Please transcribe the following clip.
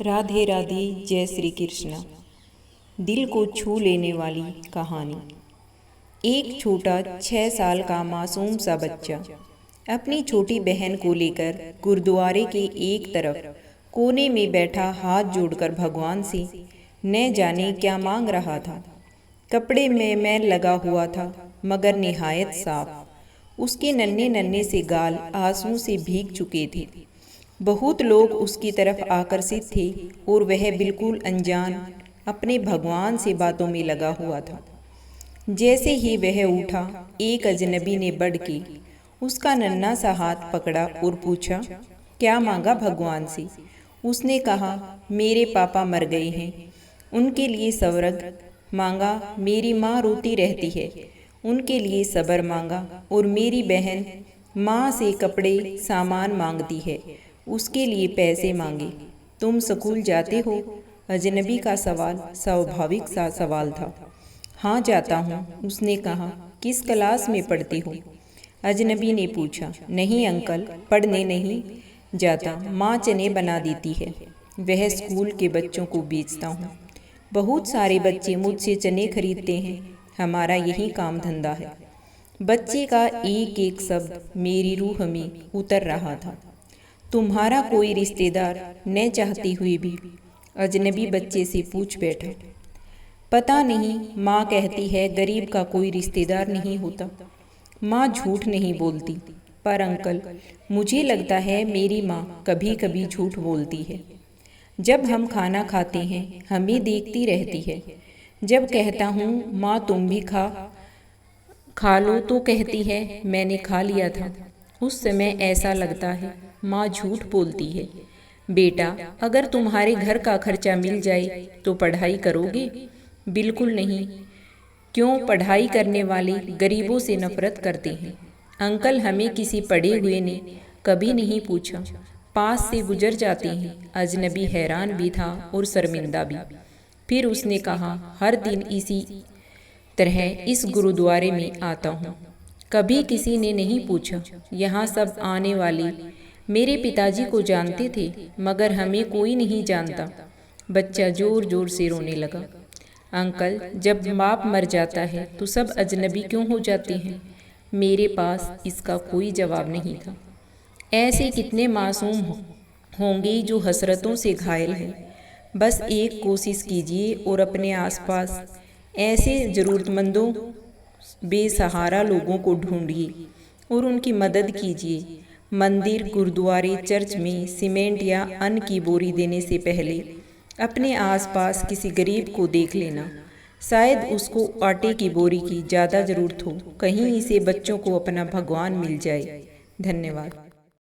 राधे राधे, जय श्री कृष्ण। दिल को छू लेने वाली कहानी। एक छोटा 6 साल का मासूम सा बच्चा अपनी छोटी बहन को लेकर गुरुद्वारे के एक तरफ कोने में बैठा हाथ जोड़कर भगवान से न जाने क्या मांग रहा था। कपड़े में मैल लगा हुआ था मगर निहायत साफ। उसके नन्हे नन्हे से गाल आंसू से भीग चुके थे। बहुत लोग उसकी तरफ आकर्षित थे और वह बिल्कुल अनजान अपने भगवान से बातों में लगा हुआ था। जैसे ही वह उठा, एक अजनबी ने बढ़ के उसका नन्हा सा हाथ पकड़ा और पूछा, क्या मांगा भगवान से? उसने कहा, मेरे पापा मर गए हैं, उनके लिए स्वर्ग मांगा। मेरी माँ रोती रहती है, उनके लिए सब्र मांगा। और मेरी बहन माँ से कपड़े सामान मांगती है, उसके लिए पैसे मांगे। तुम स्कूल जाते हो? अजनबी का सवाल स्वाभाविक सा सवाल था। हाँ जाता हूँ, उसने कहा। किस क्लास में पढ़ती हो? अजनबी ने पूछा। नहीं अंकल, पढ़ने नहीं जाता, माँ चने बना देती है, वह स्कूल के बच्चों को बेचता हूँ। बहुत सारे बच्चे मुझसे चने खरीदते हैं, हमारा यही काम धंधा है। बच्चे का एक एक शब्द मेरी रूह में उतर रहा था। तुम्हारा कोई रिश्तेदार न चाहती हुई भी? अजनबी बच्चे से पूछ बैठा। पता नहीं, माँ कहती है गरीब का कोई रिश्तेदार नहीं होता। माँ झूठ नहीं बोलती, पर अंकल मुझे लगता है मेरी माँ कभी कभी झूठ बोलती है। जब हम खाना खाते हैं हमें देखती रहती है। जब कहता हूँ माँ तुम भी खा लो तो कहती है मैंने खा लिया था। उस समय ऐसा लगता है माँ झूठ बोलती है। बेटा, अगर तुम्हारे घर का खर्चा मिल जाए तो पढ़ाई करोगे? बिल्कुल नहीं। क्यों? पढ़ाई करने वाले गरीबों से नफरत करते हैं। अंकल हमें किसी पढ़े हुए ने कभी नहीं पूछा, पास से गुजर जाते हैं। अजनबी हैरान भी था और शर्मिंदा भी। फिर उसने कहा, हर दिन इसी तरह इस गुरुद्वारे में आता हूँ, कभी किसी ने नहीं पूछा। यहाँ सब आने वाले मेरे पिताजी को जानते थे, मगर हमें कोई नहीं जानता। बच्चा जोर जोर से रोने लगा। अंकल, जब बाप मर जाता है तो सब अजनबी क्यों हो जाते हैं? मेरे पास इसका कोई जवाब नहीं था। ऐसे कितने मासूम होंगे जो हसरतों से घायल हैं। बस एक कोशिश कीजिए और अपने आसपास ऐसे ज़रूरतमंदों, बेसहारा लोगों को ढूंढिए और उनकी मदद कीजिए। मंदिर, गुरुद्वारे, चर्च में सीमेंट या अन्न की बोरी देने से पहले अपने आसपास किसी गरीब को देख लेना। शायद उसको आटे की बोरी की ज़्यादा ज़रूरत हो, कहीं इसे बच्चों को अपना भगवान मिल जाए। धन्यवाद।